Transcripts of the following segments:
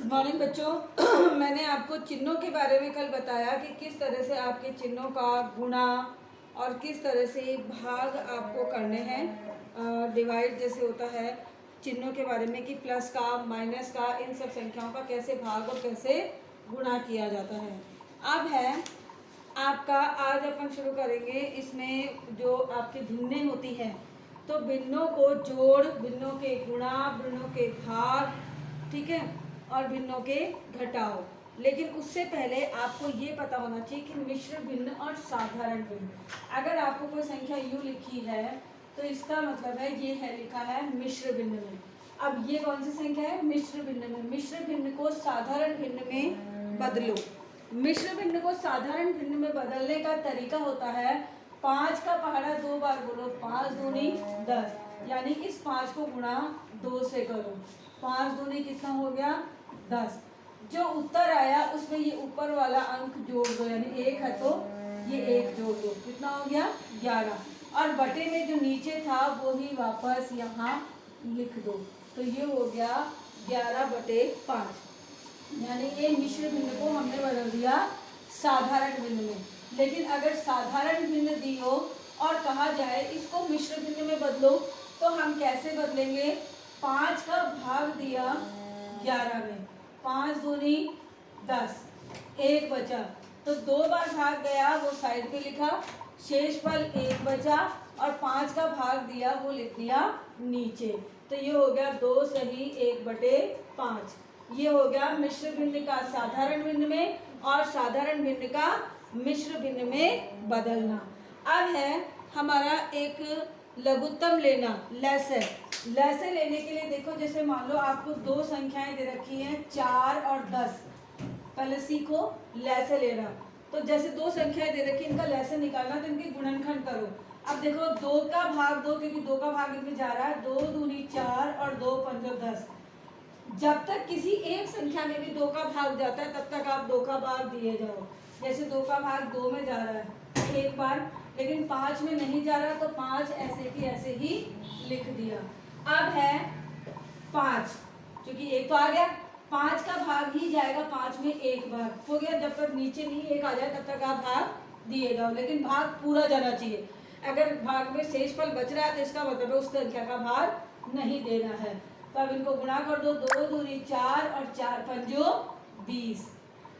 Good morning बच्चों। मैंने आपको चिन्हों के बारे में कल बताया कि किस तरह से आपके चिन्हों का गुणा और किस तरह से भाग आपको करने हैं। डिवाइड जैसे होता है चिन्हों के बारे में कि प्लस का माइनस का इन सब संख्याओं का कैसे भाग और कैसे गुणा किया जाता है। अब है आपका, आज अपन शुरू करेंगे इसमें जो आपकी भिन्नें होती हैं, तो भिन्नों को जोड़, भिन्नों के गुणा, भिन्नों के भाग, ठीक है, और भिन्नों के घटाओ। लेकिन उससे पहले आपको ये पता होना चाहिए कि मिश्र भिन्न और साधारण भिन्न। अगर आपको कोई संख्या यूं लिखी है तो इसका मतलब है ये है लिखा है मिश्र भिन्न में। अब ये कौन सी संख्या है? मिश्र भिन्न में। मिश्र भिन्न को साधारण भिन्न में बदलो। मिश्र भिन्न को साधारण भिन्न में बदलने का तरीका होता है 5 का पहाड़ा 2 बार बोलो, 5 दूनी 10, यानी इस 5 को गुणा 2 से करो। 5 दूनी कितना हो गया? 10। जो उत्तर आया उसमें ये ऊपर वाला अंक जोड़ दो, यानी 1 है तो ये 1 जोड़ दो, कितना हो गया? 11। और बटे में जो नीचे था वो ही वापस यहाँ लिख दो, तो ये हो गया 11/5। यानी ये मिश्र भिन्न को हमने बदल दिया साधारण भिन्न में। लेकिन अगर साधारण भिन्न दी हो और कहा जाए इसको मिश्र भिन्न में बदलो, तो हम कैसे बदलेंगे? 5 का भाग दिया 11 में, 5 दूनी 10, 1 बचा, तो 2 बार भाग गया वो साइड पे लिखा, शेषफल 1 बचा, और 5 का भाग दिया वो लिख दिया नीचे। तो ये हो गया 2 सही 1/5। ये हो गया मिश्र भिन्न का साधारण भिन्न में और साधारण भिन्न का मिश्र भिन्न में बदलना। अब है हमारा एक लघुत्तम लेना, लैसे। लैसे लेने के लिए देखो, जैसे मान लो आपको 2 संख्याएं दे रखी हैं 4 और 10। पहले सीखो लैसे लेना। तो जैसे 2 संख्याएं दे रखी, इनका लैसे निकालना, तो इनके गुणनखंड करो। अब देखो 2 का भाग 2, क्योंकि 2 का भाग इनमें जा रहा है, 2 दूनी 4 और 2 पंजो 10। जब तक किसी एक संख्या में भी 2 का भाग जाता है तब तक आप 2 का भाग दिए जाओ। जैसे 2 का भाग 2 में जा रहा है 1 बार, लेकिन 5 में नहीं जा रहा, तो 5 ऐसे की ऐसे ही लिख दिया। अब है 5, क्योंकि 1 तो आ गया, 5 का भाग ही जाएगा 5 में 1 बार, हो गया। जब तक नीचे नहीं 1 आ जाए तब तक आप भाग दिए जाओ, लेकिन भाग पूरा जाना चाहिए। अगर भाग में शेषफल बच रहा है तो इसका मतलब है उस संख्या का भाग नहीं देना है। तो अब इनको गुणा कर दो, 2 दूनी 4 और 4 पंजो 20।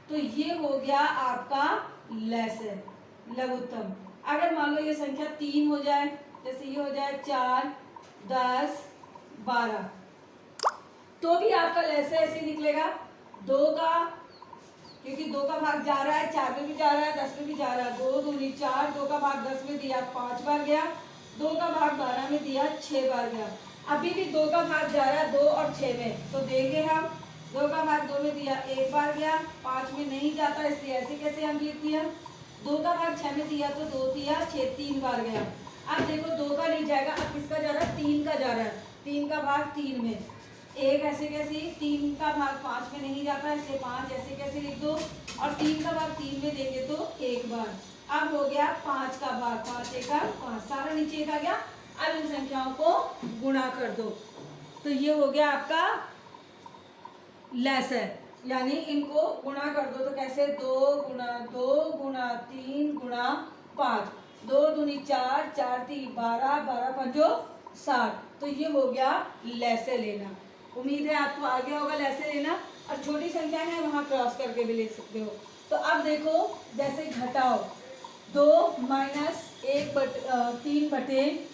तो ये हो गया आपका लैसे, लघुत्तम। अगर मान लो ये संख्या 3 हो जाए, जैसे ये हो जाए 4, 10, 12, तो भी आपका लैसे ऐसे ही निकलेगा। 2 का, क्योंकि 2 का भाग जा रहा है, 4 में भी जा रहा है, 10 में भी जा रहा है। 2 दूनी 4, 2 का भाग 10 में दिया 5 बार गया, 2 का भाग 12 में दिया 6 बार गया। अभी भी 2 का भाग जा रहा है 2 और 6 में, तो देंगे हम। 2 का भाग 2 में दिया 1 बार गया, 5 में नहीं जाता, इसलिए ऐसे कैसे हम लिख दिया। 2 का भाग 6 में दिया तो 2 दिया 6, 3 बार गया। अब देखो 2 का नहीं जाएगा, अब किसका जा रहा है? 3 का जा रहा है। 3 का भाग 3 में, 1 ऐसे कैसे, 3 का भाग 5 में नहीं जाता, इसलिए 5 ऐसे कैसे लिख दो, और 3 का भाग 3 में देंगे तो 1 बार। अब हो गया 5 का भाग 5, 1 5, सारा नीचे 1 आ गया। अब इन संख्याओं को गुणा कर दो, तो ये हो गया आपका लैसे, यानी इनको गुणा कर दो। तो कैसे? 2 गुणा 2 गुणा 3 गुणा 5, 2 दूनी 4, 4 3 12, 12 पंजो 60। तो ये हो गया लैसे लेना। उम्मीद है आपको आ गया होगा लैसे लेना। और छोटी संख्या है वहां क्रॉस करके भी लिख सकते हो। तो अब देखो, जैसे घटाओ 2 माइनस 3/5।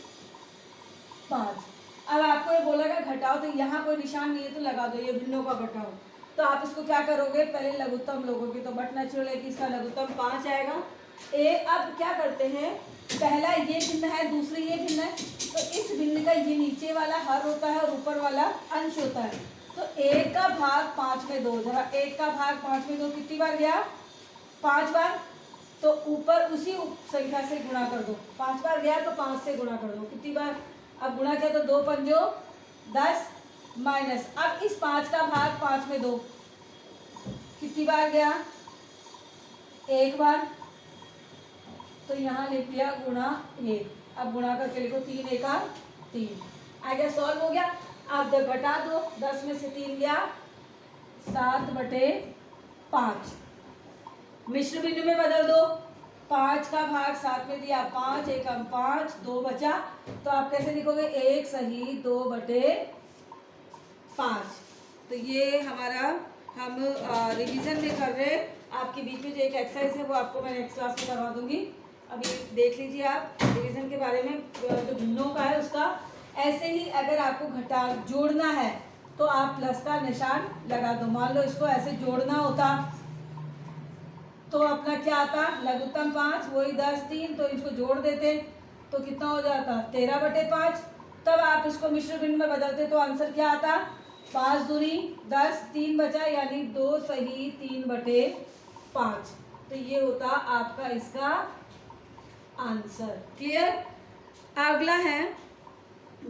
अब आपको ये बोला गया घटाओ, तो यहाँ कोई निशान नहीं है तो लगा दो, ये भिन्नों का घटाओ। तो आप इसको क्या करोगे? पहले लघुत्तम लोगोगे, तो बट नेचुरल है कि इसका लघुत्तम 5 आएगा। अब क्या करते हैं, पहला ये भिन्न है, दूसरी ये भिन्न है, तो इस भिन्न का ये नीचे वाला हर होता है और ऊपर वाला अंश होता है। तो 1 का भाग 5 में 2, जरा 1 का भाग 5 में 2 कितनी बार गया? 5 बार। तो ऊपर उसी संख्या से गुणा कर दो, 5 बार गया तो 5 से गुणा कर दो, कितनी बार? अब गुणा किया तो 2 पंजो 10, माइनस, अब इस 5 का भाग 5 में 2 कितनी बार गया? 1 बार। तो यहाँ लिख दिया गुणा 1। अब गुणा करके लिखो 3 1 3, आ गया, सॉल्व हो गया। अब घटा दो, 10 में से 3 गया 7/5। मिश्र भिन्न में बदल दो, 5 का भाग 7 में दिया, 5 एकम 5, 2 बचा, तो आप कैसे लिखोगे 1 सही 2/5। तो ये हमारा हम रिवीजन में कर रहे हैं। आपके बीच में जो एक एक्सरसाइज है वो आपको मैं नेक्स्ट क्लास में करवा दूंगी। अभी देख लीजिए आप रिवीजन के बारे में, जो भिन्नों का है उसका। ऐसे ही अगर आपको घटा जोड़ना है तो आप प्लस का निशान लगा दो। मान लो इसको ऐसे जोड़ना होता तो अपना क्या आता, लघुत्तम 5 वही 10 3, तो इसको जोड़ देते तो कितना हो जाता 13/5। तब आप इसको मिश्र भिन्न में बदलते तो आंसर क्या आता, 5 दूनी 10, 3 बचा यानी 2 सही 3/5। तो ये होता आपका इसका आंसर। क्लियर। अगला है,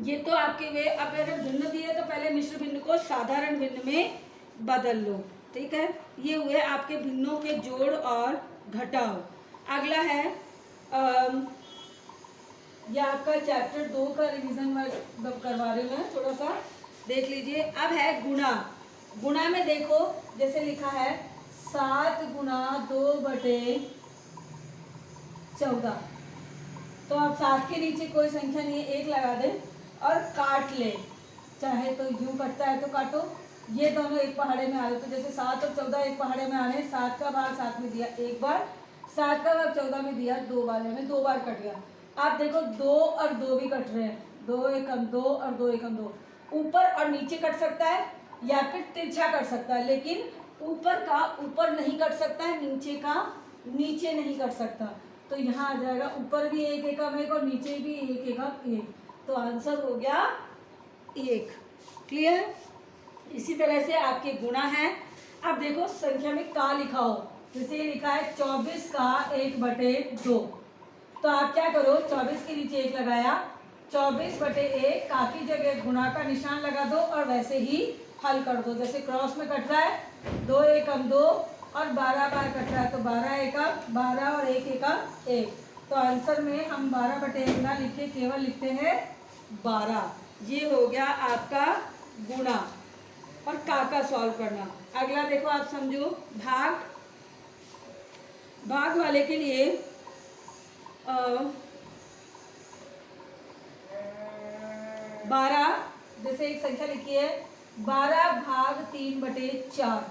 ये तो आपके वे, अब अगर भिन्न दिए तो पहले मिश्र भिन्न को साधारण भिन्न में बदल लो। ठीक है, ये हुए आपके भिन्नों के जोड़ और घटाव। अगला है ये आपका चैप्टर 2 का रिवीजन करवा रही हूँ मैं, थोड़ा सा देख लीजिए। अब है गुणा। गुणा में देखो जैसे लिखा है 7 गुणा 2/14। तो आप 7 के नीचे कोई संख्या नहीं है, 1 लगा दें और काट ले, चाहे तो यूं कटता है तो काटो। ये दोनों एक पहाड़े में आ रहे, तो जैसे 7 और 14 एक पहाड़े में आ रहे हैं, 7 का भाग 7 में दिया एक बार, 7 का भाग 14 में दिया 2 वाले में 2 बार कट गया। आप देखो 2 और 2 भी कट रहे हैं, 2 एकम 2 और 2 एकम 2। ऊपर और नीचे कट सकता है या फिर तिरछा कट सकता है, लेकिन ऊपर का ऊपर नहीं कट सकता है, नीचे का नीचे नहीं कट सकता। तो यहाँ आ जाएगा ऊपर भी 1 एकम 1 और नीचे भी 1 एकम 1, तो आंसर हो गया 1। क्लियर। इसी तरह से आपके गुणा है। अब देखो संख्या में का लिखा हो, जैसे ये लिखा है 24 का 1/2, तो आप क्या करो 24 के नीचे 1 लगाया, 24/1 का की जगह गुणा का निशान लगा दो और वैसे ही हल कर दो। जैसे क्रॉस में कट रहा है 2 एकम 2 और 12 बार कट रहा है, तो 12 एकम 12 और 1 एकम 1। तो आंसर में हम 12/1 ना लिखे, केवल लिखते हैं 12। ये हो गया आपका गुणा और का सॉल्व करना। अगला देखो आप समझो भाग। भाग वाले के लिए 12, जैसे एक संख्या लिखी है 12 भाग 3/4।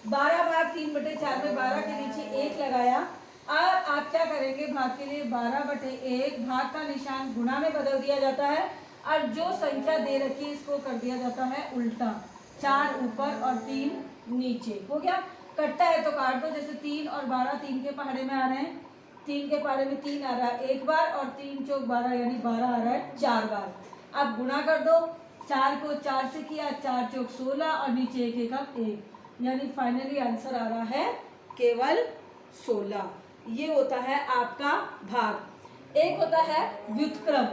12 भाग 3/4 में 12 के नीचे 1 लगाया। अब आप क्या करेंगे, भाग के लिए 12/1 भाग का निशान गुणा में बदल दिया जाता है और जो संख्या दे रखी है इसको कर दिया जाता है उल्टा, 4 ऊपर और 3 नीचे। हो गया। कटता है तो काट दो, जैसे 3 और 12 3 के पहाड़े में आ रहे हैं, 3 के पहाड़े में 3 आ रहा है 1 बार और 3 चौक 12 यानी 12 आ रहा है 4 बार। अब गुणा कर दो, 4 को 4 से किया, 4 चौक 16 और नीचे 1 एकम 1, यानी फाइनली आंसर आ रहा है केवल 16। ये होता है आपका भाग। एक होता है व्युत्क्रम।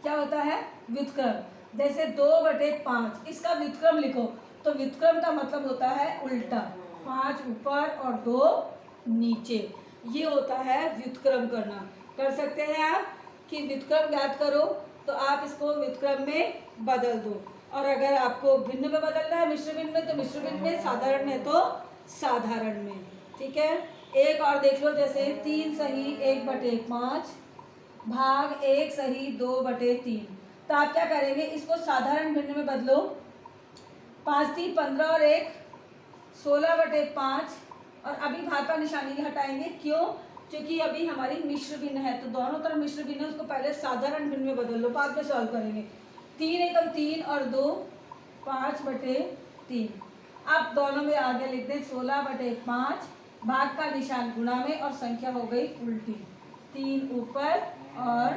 क्या होता है व्युत्क्रम, जैसे 2/5 इसका व्युत्क्रम लिखो, तो व्युत्क्रम का मतलब होता है उल्टा, 5 ऊपर और 2 नीचे। ये होता है व्युत्क्रम करना। कर सकते हैं आप कि व्युत्क्रम ज्ञात करो तो आप इसको व्युत्क्रम में बदल दो, और अगर आपको भिन्न में बदलना है मिश्र भिन्न में तो मिश्र भिन्न में, साधारण में तो साधारण में। ठीक है। एक और देख लो, जैसे 3 सही 1/5 भाग 1 सही 2/3। तो आप क्या करेंगे, इसको साधारण भिन्न में बदलो, 5 3 15 और 1 16/5, और अभी भाग का निशान नहीं हटाएंगे, क्यों, क्योंकि अभी हमारी मिश्र भिन्न है, तो दोनों तरफ मिश्र भिन्न है, उसको पहले साधारण भिन्न में बदल लो, बाद में सॉल्व करेंगे। 3 एकम 3 और 2 5/3। अब दोनों में आगे लिखते हैं 16/5 भाग का निशान गुणा में और संख्या हो गई उल्टी, 3 ऊपर और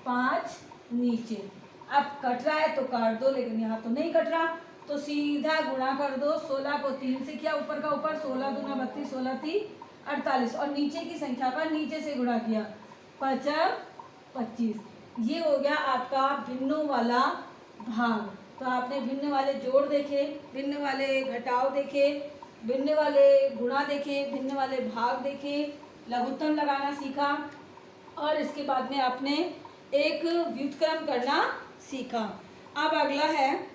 5 नीचे। अब कट रहा है तो काट दो, लेकिन यहाँ तो नहीं कट रहा, तो सीधा गुणा कर दो। 16 को 3 से किया, ऊपर का ऊपर, 16 दूना 32, 16 3 48, और नीचे की संख्या का नीचे से गुणा किया, 5 25। ये हो गया आपका भिन्नों वाला भाग। तो आपने भिन्न वाले जोड़ देखे, भिन्न वाले घटाव देखे, भिन्न वाले गुणा देखे, भिन्न वाले भाग देखे, लघुत्तम लगाना सीखा, और इसके बाद में आपने एक व्युत्क्रम करना सीखा। अब अगला है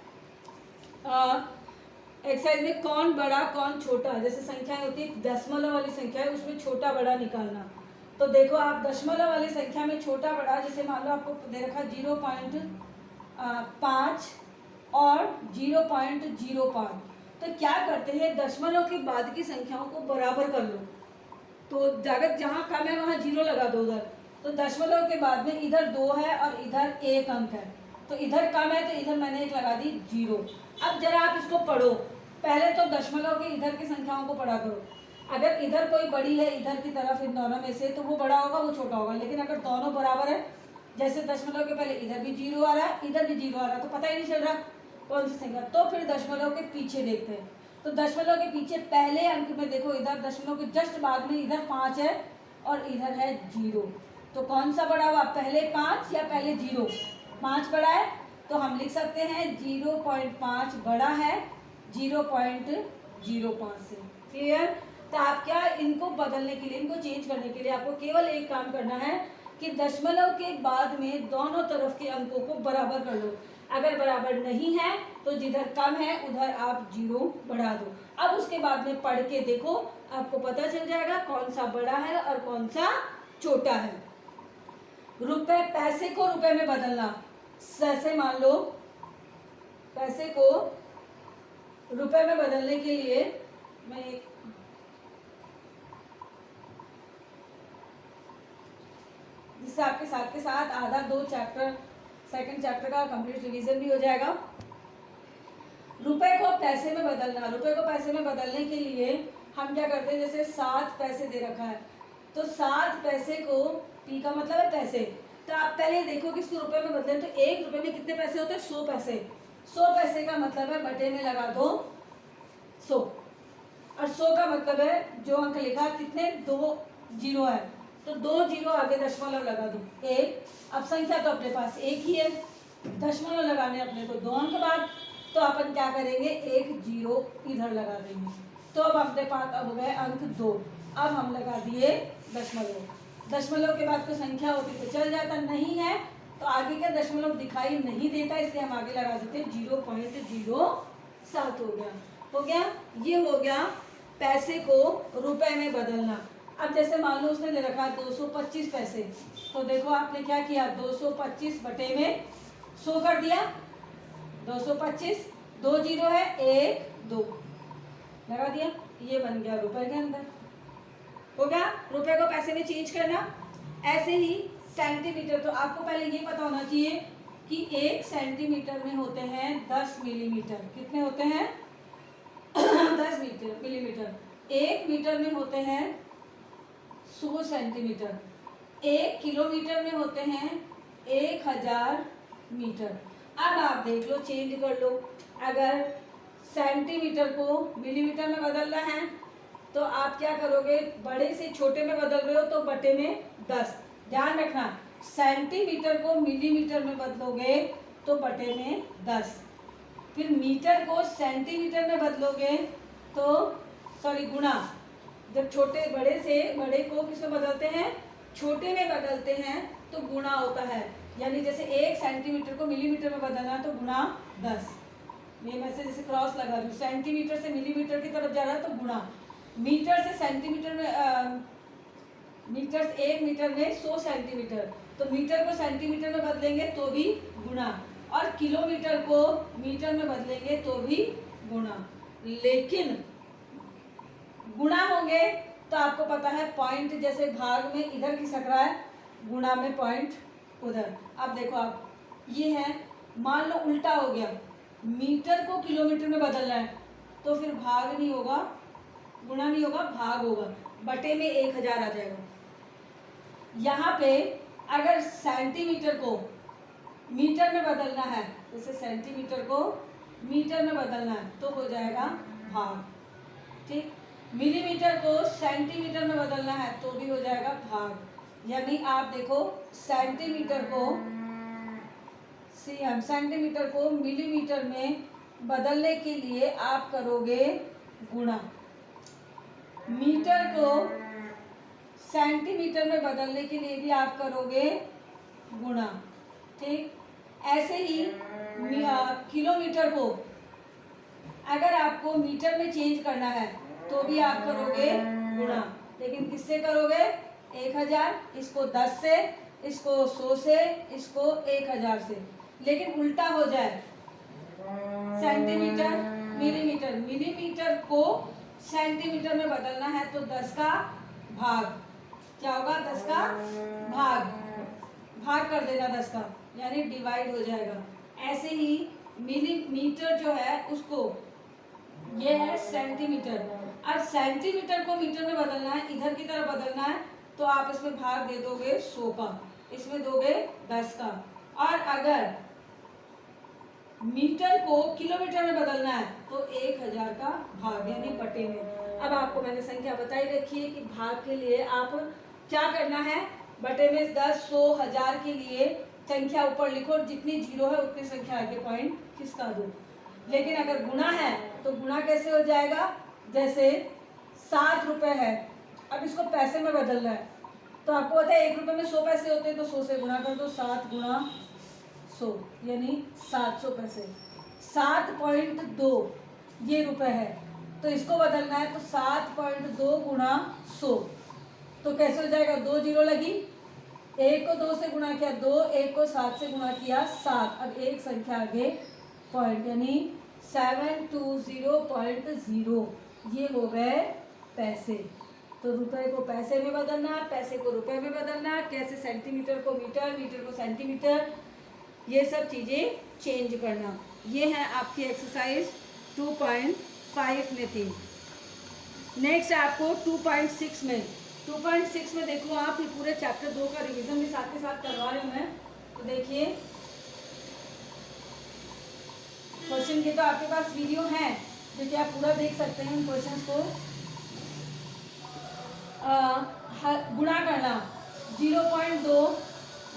एक्सरसाइज में कौन बड़ा कौन छोटा, जैसे संख्याएं होती है दशमलव वाली संख्या है उसमें छोटा बड़ा निकालना। तो देखो आप दशमलव वाली संख्या में छोटा बड़ा, जैसे मान लो आपको दे रखा 0.5 और 0.05, तो क्या करते हैं दशमलव के बाद की संख्याओं को बराबर कर लो। तो अगर जहाँ कम है वहाँ 0 लगा दो उधर, तो दशमलव के बाद में इधर 2 है और इधर 1 अंक है, तो इधर कम है तो इधर मैंने 1 लगा दी 0। अब जरा आप इसको पढ़ो, पहले तो दशमलव के इधर की संख्याओं को पढ़ा करो। अगर इधर कोई बड़ी है इधर की तरफ इन दोनों में से, तो वो बड़ा होगा वो छोटा होगा। लेकिन अगर दोनों बराबर है, जैसे दशमलव के पहले इधर भी 0 आ रहा है इधर भी 0 आ रहा है, तो पता ही नहीं चल रहा कौन सी संख्या। तो फिर दशमलव के पीछे देखते हैं। तो दशमलव के पीछे पहले अंक में देखो, इधर दशमलव के जस्ट बाद में इधर 5 है और इधर है 0, तो कौन सा बड़ा हुआ, पहले 5 या पहले 0? 5 बड़ा है, तो हम लिख सकते हैं 0.5 बड़ा है 0.05 से। क्लियर? तो आप क्या, इनको बदलने के लिए, इनको चेंज करने के लिए आपको केवल एक काम करना है कि दशमलव के बाद में दोनों तरफ के अंकों को बराबर कर लो। अगर बराबर नहीं है तो जिधर कम है उधर आप 0 बढ़ा दो। अब उसके बाद में पढ़ के देखो, आपको पता चल जाएगा कौन सा बड़ा है और कौन सा छोटा है। रुपए, पैसे को रुपए में बदलना। जैसे मान लो पैसे को रुपए में बदलने के लिए मैं जिससे आपके साथ के साथ आधा 2 चैप्टर सेकंड चैप्टर का कंप्लीट रिवीजन भी हो जाएगा। रुपए को पैसे में बदलना। रुपए को पैसे में बदलने के लिए हम क्या करते हैं, जैसे 7 पैसे दे रखा है, तो 7 पैसे को, पी का मतलब है पैसे, तो आप पहले देखो कि इसको रुपए में बदलें तो 1 रुपए में कितने पैसे होते हैं, 100 पैसे। 100 पैसे का मतलब है बटे में लगा दो 100, और 100 का मतलब है जो अंक लिखा कितने, 2 0 है, तो 2 0 आगे दशमलव लगा दो 1। अब संख्या तो अपने पास एक ही है, दशमलव लगाने अपने को 2 अंक बाद, तो अपन क्या करेंगे 1 0 इधर लगा देंगे। तो अब अपने पास अब हो गए अंक 2। अब हम लगा दिए दशमलव। दशमलव के बाद तो संख्या होती तो चल जाता, नहीं है तो आगे का दशमलव दिखाई नहीं देता, इसलिए हम आगे लगा देते 0.07 हो गया। हो गया, ये हो गया पैसे को रुपए में बदलना। अब जैसे मान लो उसने ले रखा है 225 पैसे, तो देखो आपने क्या किया, 225 बटे में 100 कर दिया, 225, 2 0 है 1 2 लगा दिया, ये बन गया रुपए के अंदर। हो गया रुपए को पैसे में चेंज करना। ऐसे ही सेंटीमीटर, तो आपको पहले ये पता होना चाहिए कि 1 सेंटीमीटर में होते हैं 10 मिलीमीटर। कितने होते हैं 10 मिलीमीटर। 1 मीटर में होते हैं 100 सेंटीमीटर। 1 किलोमीटर में होते हैं 1000 मीटर। अब आप देख लो, चेंज कर लो, अगर सेंटीमीटर को मिलीमीटर में बदलना है तो आप क्या करोगे, बड़े से छोटे में बदल रहे हो तो बटे में 10। ध्यान रखना, सेंटीमीटर को मिलीमीटर में बदलोगे तो बटे में 10। फिर मीटर को सेंटीमीटर में बदलोगे तो गुणा, जब छोटे बड़े से बड़े को किसमें बदलते हैं, छोटे में बदलते हैं तो गुणा होता है। यानी जैसे 1 सेंटीमीटर को मिलीमीटर में बदलना है तो गुणा 10। मैं से जैसे क्रॉस लगा रही हूँ, सेंटीमीटर से मिलीमीटर की तरफ जा रहा है तो गुणा, मीटर से सेंटीमीटर में मीटर, 1 मीटर में 100 सेंटीमीटर, तो मीटर को सेंटीमीटर में बदलेंगे तो भी गुणा, और किलोमीटर को मीटर में बदलेंगे तो भी गुणा। लेकिन गुणा होंगे तो आपको पता है पॉइंट जैसे भाग में इधर खिसक रहा है, गुणा में पॉइंट उधर। अब देखो आप, ये है, मान लो उल्टा हो गया, मीटर को किलोमीटर में बदलना है तो फिर भाग नहीं होगा, गुणा नहीं होगा, भाग होगा, बटे में 1000 आ जाएगा। यहाँ पे अगर सेंटीमीटर को मीटर में बदलना है, जैसे सेंटीमीटर को मीटर में बदलना है तो हो जाएगा भाग, ठीक। मिलीमीटर को सेंटीमीटर में बदलना है तो भी हो जाएगा भाग। यानी आप देखो सेंटीमीटर को मिलीमीटर में बदलने के लिए आप करोगे गुणा, मीटर को सेंटीमीटर में बदलने के लिए भी आप करोगे गुणा, ठीक। ऐसे ही किलोमीटर को अगर आपको मीटर में चेंज करना है तो भी आप करोगे गुणा, लेकिन किससे करोगे? 1000, इसको 10 से, इसको 100 से, इसको 1000 से। लेकिन उल्टा हो जाए, सेंटीमीटर मिलीमीटर, मिलीमीटर को सेंटीमीटर में बदलना है तो 10 का भाग, क्या होगा? 10 का भाग कर देना 10 का, यानी डिवाइड हो जाएगा। ऐसे ही मिलीमीटर जो है उसको, ये है सेंटीमीटर, अब सेंटीमीटर को मीटर में बदलना है, इधर की तरफ बदलना है तो आप इसमें भाग दे दोगे 100 का, इसमें दोगे 10 का। और अगर मीटर को किलोमीटर में बदलना है तो 1000 का भाग, यानी बटे में। अब आपको मैंने संख्या बताई रखी है कि भाग के लिए आप क्या करना है, बटे में 10, 100, 1000 के लिए संख्या ऊपर लिखो, जितनी जीरो है उतनी संख्या आगे पॉइंट खिसका दो। लेकिन अगर गुणा है तो गुणा कैसे हो जाएगा? जैसे 7 रुपए है, अब इसको पैसे में बदलना है तो आपको पता है 1 रुपए में 100 पैसे होते हैं, तो 100 से गुणा कर दो, 7 गुणा 100 यानी 700 पैसे। 7.2 ये रुपए है, तो इसको बदलना है तो 7.2 गुणा 100, तो कैसे हो जाएगा? 2 जीरो लगी, 1 को 2 से गुणा किया 2, 1 को 7 से गुणा किया 7, अब एक संख्या आगे पॉइंट, यानी 720.0, ये हो गए पैसे। तो रुपए को पैसे में बदलना, पैसे को रुपए में बदलना, कैसे सेंटीमीटर को मीटर, मीटर को सेंटीमीटर, ये सब चीज़ें चेंज करना। ये है आपकी एक्सरसाइज 2.5 में थी। नेक्स्ट आपको 2.6 में देखो, आप ये पूरे चैप्टर 2 का रिवीजन भी साथ के साथ करवा रही हूँ मैं। तो देखिए क्वेश्चन के तो आपके पास वीडियो है जो कि आप पूरा देख सकते हैं इन क्वेश्चंस को। गुणा करना 0.2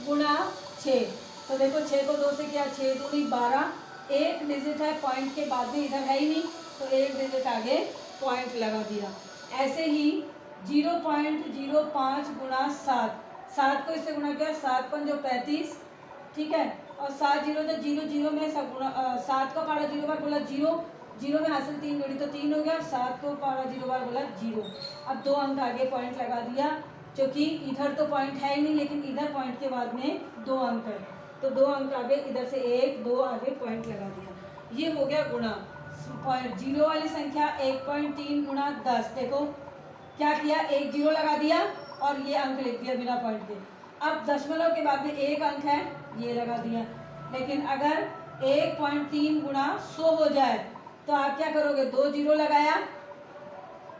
गुणा 6, तो देखो 6 को 2 से किया, 6 दूनी 12, एक डिजिट है पॉइंट के बाद में, इधर है ही नहीं तो एक डिजिट आगे पॉइंट लगा दिया। ऐसे ही 0.05 गुणा 7, 7 को इससे गुणा किया, 7 पंजो 35, ठीक है, और 7 जीरो तो जीरो, जीरो में सब गुणा, 7 को पारा 0 बार बोला 0, 0 में हासिल 3 जोड़ी तो 3 हो गया, 7 को पारा 0 बार बोला 0। अब 2 अंक आगे पॉइंट लगा दिया, क्योंकि इधर तो पॉइंट है ही नहीं, लेकिन इधर पॉइंट के बाद में 2 अंक है, तो 2 अंक आगे इधर से 1, 2 आगे पॉइंट लगा दिया। ये हो गया गुणा। जीरो वाली संख्या 1.3 गुणा 10, देखो क्या किया, 1 जीरो लगा दिया और ये अंक लिख दिया बिना पॉइंट के। अब दशमलव के बाद में 1 अंक है, ये लगा दिया। लेकिन अगर 1.3 गुणा 100 हो जाए तो आप क्या करोगे, 2 जीरो लगाया,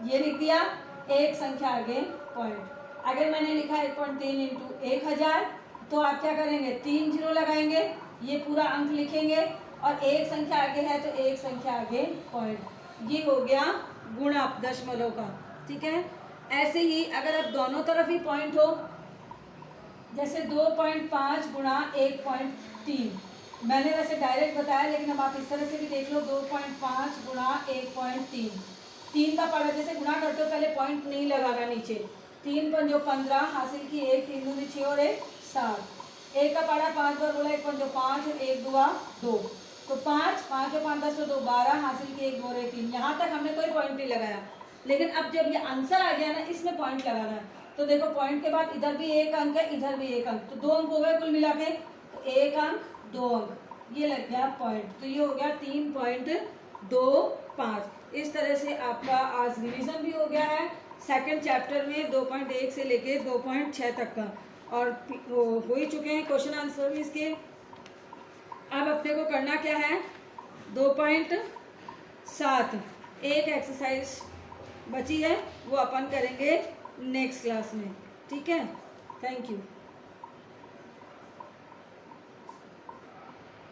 ये लिख दिया, एक संख्या आगे पॉइंट। अगर मैंने लिखा 1.3 इंटू 1000 तो आप क्या करेंगे, 3 जीरो लगाएंगे, ये पूरा अंक लिखेंगे और एक संख्या आगे है तो एक संख्या आगे पॉइंट। ये हो गया गुणा दशमलव का, ठीक है। ऐसे ही अगर अब दोनों तरफ ही पॉइंट हो, जैसे 2.5 गुणा 1.3, मैंने वैसे डायरेक्ट बताया लेकिन अब आप इस तरह से भी देख लो, 2.5 गुणा 1.3, 3 का पारा जैसे गुणा करते हो पहले पॉइंट नहीं लगाना नीचे, 3 पंजो 15 हासिल की 1, 3 दूनी 6 और 1 7, 1 का पारा 5 बार बोला, 1 पंजो 5 और 1 दुआ 2, तो 5, 5 और 5 10 तो 2 12 हासिल की 1 2 और 3। यहाँ तक हमने कोई पॉइंट नहीं लगाया, लेकिन अब जब ये आंसर आ गया ना, इसमें पॉइंट लगाना है। तो देखो पॉइंट के बाद इधर भी 1 अंक है, इधर भी 1 अंक, तो 2 अंक हो गए कुल मिला के, तो 1 अंक 2 अंक, ये लग गया पॉइंट। तो ये हो गया 3.25। इस तरह से आपका आज रिवीजन भी हो गया है सेकंड चैप्टर में 2.1 से लेके 2.6 तक का, और हो ही चुके हैं क्वेश्चन आंसर भी इसके। अब अपने को करना क्या है, 2.7 एक एक्सरसाइज बची है, वो अपन करेंगे नेक्स्ट क्लास में, ठीक है। Thank you.